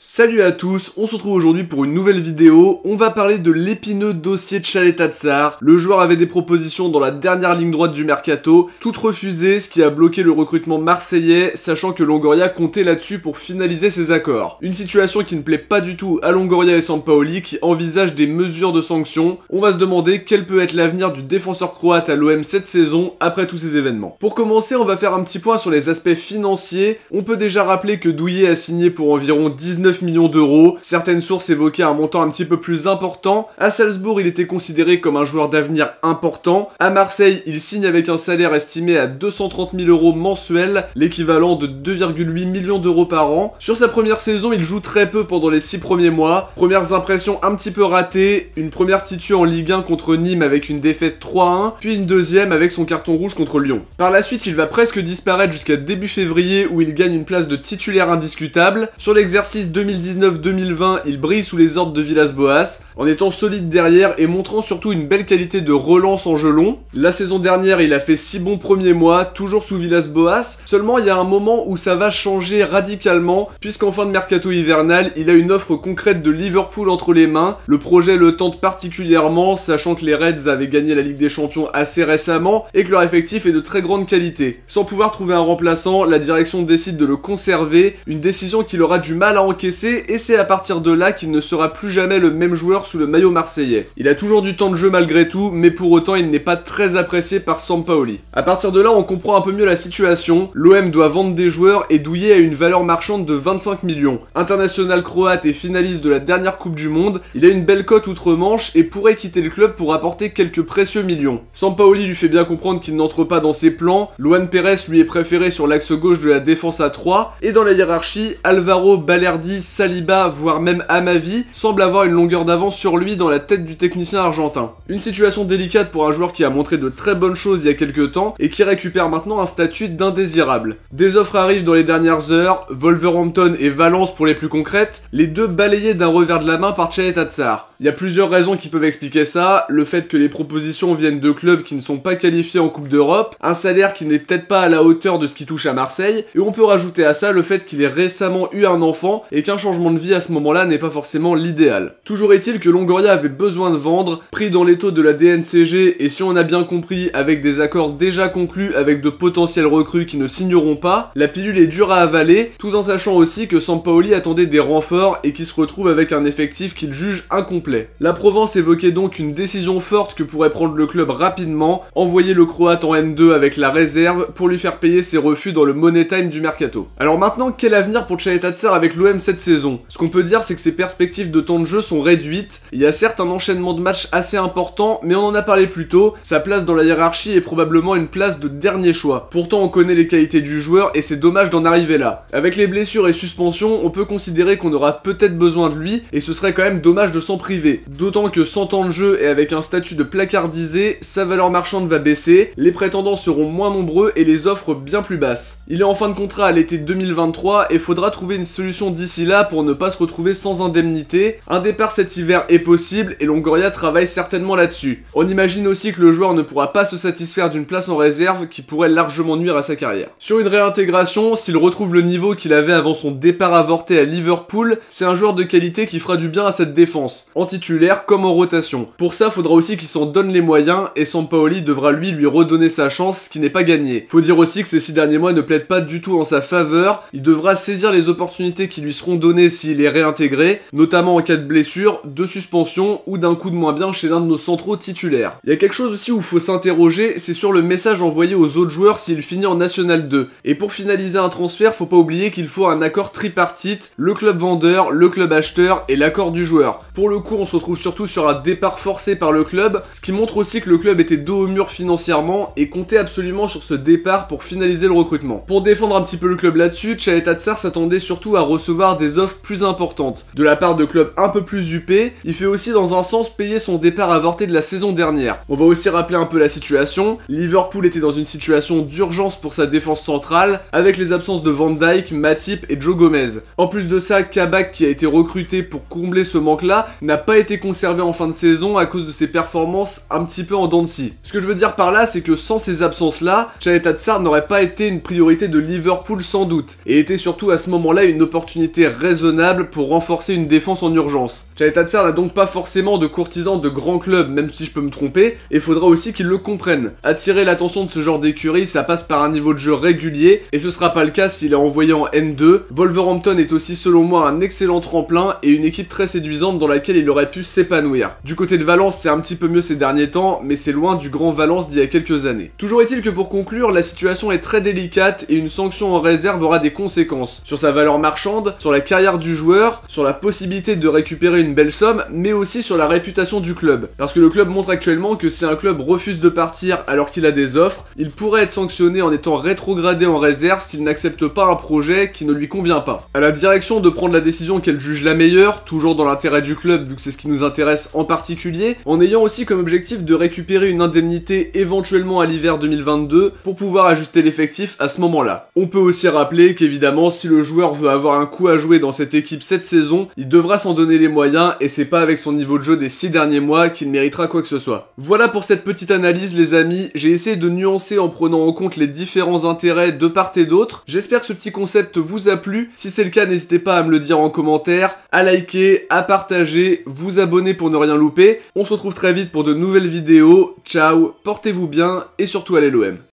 Salut à tous, on se retrouve aujourd'hui pour une nouvelle vidéo. On va parler de l'épineux dossier de Tchaleta Tsar. Le joueur avait des propositions dans la dernière ligne droite du mercato, toutes refusées, ce qui a bloqué le recrutement marseillais, sachant que Longoria comptait là-dessus pour finaliser ses accords. Une situation qui ne plaît pas du tout à Longoria et Sampaoli qui envisagent des mesures de sanctions. On va se demander quel peut être l'avenir du défenseur croate à l'OM cette saison après tous ces événements. Pour commencer, on va faire un petit point sur les aspects financiers. On peut déjà rappeler que Douillet a signé pour environ 19 millions d'euros. Certaines sources évoquaient un montant un petit peu plus important. À Salzbourg, il était considéré comme un joueur d'avenir important. À Marseille, il signe avec un salaire estimé à 230 000 euros mensuels, l'équivalent de 2,8 millions d'euros par an. Sur sa première saison, il joue très peu pendant les 6 premiers mois. Premières impressions un petit peu ratées, une première titu en Ligue 1 contre Nîmes avec une défaite 3-1, puis une deuxième avec son carton rouge contre Lyon. Par la suite, il va presque disparaître jusqu'à début février où il gagne une place de titulaire indiscutable. Sur l'exercice 2019-2020, il brille sous les ordres de Villas-Boas, en étant solide derrière et montrant surtout une belle qualité de relance en jeu long. La saison dernière, il a fait 6 bons premiers mois, toujours sous Villas-Boas, seulement il y a un moment où ça va changer radicalement, puisqu'en fin de mercato hivernal, il a une offre concrète de Liverpool entre les mains. Le projet le tente particulièrement, sachant que les Reds avaient gagné la Ligue des Champions assez récemment et que leur effectif est de très grande qualité. Sans pouvoir trouver un remplaçant, la direction décide de le conserver, une décision qu'il aura du mal à encaisser, et c'est à partir de là qu'il ne sera plus jamais le même joueur sous le maillot marseillais. Il a toujours du temps de jeu malgré tout, mais pour autant il n'est pas très apprécié par Sampaoli. À partir de là, on comprend un peu mieux la situation. L'OM doit vendre des joueurs et Douillet a une valeur marchande de 25 millions. International croate et finaliste de la dernière Coupe du Monde, il a une belle cote outre-Manche et pourrait quitter le club pour apporter quelques précieux millions. Sampaoli lui fait bien comprendre qu'il n'entre pas dans ses plans. Luan Pérez lui est préféré sur l'axe gauche de la défense à 3, et dans la hiérarchie, Alvaro, Balerdi, Saliba, voire même Amavi, semble avoir une longueur d'avance sur lui dans la tête du technicien argentin. Une situation délicate pour un joueur qui a montré de très bonnes choses il y a quelques temps et qui récupère maintenant un statut d'indésirable. Des offres arrivent dans les dernières heures, Wolverhampton et Valence pour les plus concrètes, les deux balayés d'un revers de la main par Tchaleta Tsar. Il y a plusieurs raisons qui peuvent expliquer ça, le fait que les propositions viennent de clubs qui ne sont pas qualifiés en Coupe d'Europe, un salaire qui n'est peut-être pas à la hauteur de ce qui touche à Marseille, et on peut rajouter à ça le fait qu'il ait récemment eu un enfant et qu'un changement de vie à ce moment-là n'est pas forcément l'idéal. Toujours est-il que Longoria avait besoin de vendre, pris dans les taux de la DNCG, et si on a bien compris, avec des accords déjà conclus avec de potentiels recrues qui ne signeront pas, la pilule est dure à avaler, tout en sachant aussi que Sampaoli attendait des renforts et qui se retrouve avec un effectif qu'il juge incomplet. La Provence évoquait donc une décision forte que pourrait prendre le club rapidement, envoyer le Croate en N2 avec la réserve pour lui faire payer ses refus dans le money time du mercato. Alors maintenant, quel avenir pour Tchaleta Tsar avec l'OM cette saison? Ce qu'on peut dire, c'est que ses perspectives de temps de jeu sont réduites. Il y a certes un enchaînement de matchs assez important, mais on en a parlé plus tôt, sa place dans la hiérarchie est probablement une place de dernier choix. Pourtant, on connaît les qualités du joueur et c'est dommage d'en arriver là. Avec les blessures et suspensions, on peut considérer qu'on aura peut-être besoin de lui et ce serait quand même dommage de s'en priver. D'autant que 100 ans de jeu et avec un statut de placardisé, sa valeur marchande va baisser, les prétendants seront moins nombreux et les offres bien plus basses. Il est en fin de contrat à l'été 2023 et faudra trouver une solution d'ici là pour ne pas se retrouver sans indemnité. Un départ cet hiver est possible et Longoria travaille certainement là-dessus. On imagine aussi que le joueur ne pourra pas se satisfaire d'une place en réserve qui pourrait largement nuire à sa carrière. Sur une réintégration, s'il retrouve le niveau qu'il avait avant son départ avorté à Liverpool, c'est un joueur de qualité qui fera du bien à cette défense, en titulaire comme en rotation. Pour ça, faudra aussi qu'il s'en donne les moyens et Sampaoli devra lui redonner sa chance, ce qui n'est pas gagné. Faut dire aussi que ces 6 derniers mois ne plaident pas du tout en sa faveur, il devra saisir les opportunités qui lui seront données s'il est réintégré, notamment en cas de blessure, de suspension ou d'un coup de moins bien chez l'un de nos centraux titulaires. Il y a quelque chose aussi où il faut s'interroger, c'est sur le message envoyé aux autres joueurs s'il finit en National 2. Et pour finaliser un transfert, faut pas oublier qu'il faut un accord tripartite, le club vendeur, le club acheteur et l'accord du joueur. Pour le coup, on se retrouve surtout sur un départ forcé par le club, ce qui montre aussi que le club était dos au mur financièrement et comptait absolument sur ce départ pour finaliser le recrutement. Pour défendre un petit peu le club là-dessus, Tchaleta Tsar s'attendait surtout à recevoir des offres plus importantes. De la part de clubs un peu plus huppés, il fait aussi dans un sens payer son départ avorté de la saison dernière. On va aussi rappeler un peu la situation. Liverpool était dans une situation d'urgence pour sa défense centrale, avec les absences de Van Dijk, Matip et Joe Gomez. En plus de ça, Kabak, qui a été recruté pour combler ce manque-là, n'a pas été conservé en fin de saison à cause de ses performances un petit peu en dents de scie. Ce que je veux dire par là, c'est que sans ces absences-là, Tchaleta Tsar n'aurait pas été une priorité de Liverpool sans doute, et était surtout à ce moment-là une opportunité raisonnable pour renforcer une défense en urgence. Chalet-Tatsar n'a donc pas forcément de courtisans de grands clubs, même si je peux me tromper, et faudra aussi qu'ils le comprennent. Attirer l'attention de ce genre d'écurie, ça passe par un niveau de jeu régulier, et ce sera pas le cas s'il est envoyé en N2. Wolverhampton est aussi selon moi un excellent tremplin et une équipe très séduisante dans laquelle il aurait pu s'épanouir. Du côté de Valence, c'est un petit peu mieux ces derniers temps, mais c'est loin du grand Valence d'il y a quelques années. Toujours est-il que pour conclure, la situation est très délicate et une sanction en réserve aura des conséquences sur sa valeur marchande, sur la carrière du joueur, sur la possibilité de récupérer une belle somme, mais aussi sur la réputation du club. Parce que le club montre actuellement que si un club refuse de partir alors qu'il a des offres, il pourrait être sanctionné en étant rétrogradé en réserve s'il n'accepte pas un projet qui ne lui convient pas. À la direction de prendre la décision qu'elle juge la meilleure, toujours dans l'intérêt du club vu que c'est ce qui nous intéresse en particulier, en ayant aussi comme objectif de récupérer une indemnité éventuellement à l'hiver 2022 pour pouvoir ajuster l'effectif à ce moment-là. On peut aussi rappeler qu'évidemment si le joueur veut avoir un coup à jouer dans cette équipe cette saison, il devra s'en donner les moyens et c'est pas avec son niveau de jeu des 6 derniers mois qu'il méritera quoi que ce soit. Voilà pour cette petite analyse les amis, j'ai essayé de nuancer en prenant en compte les différents intérêts de part et d'autre. J'espère que ce petit concept vous a plu, si c'est le cas n'hésitez pas à me le dire en commentaire, à liker, à partager, vous abonner pour ne rien louper. On se retrouve très vite pour de nouvelles vidéos, ciao, portez-vous bien et surtout allez l'OM.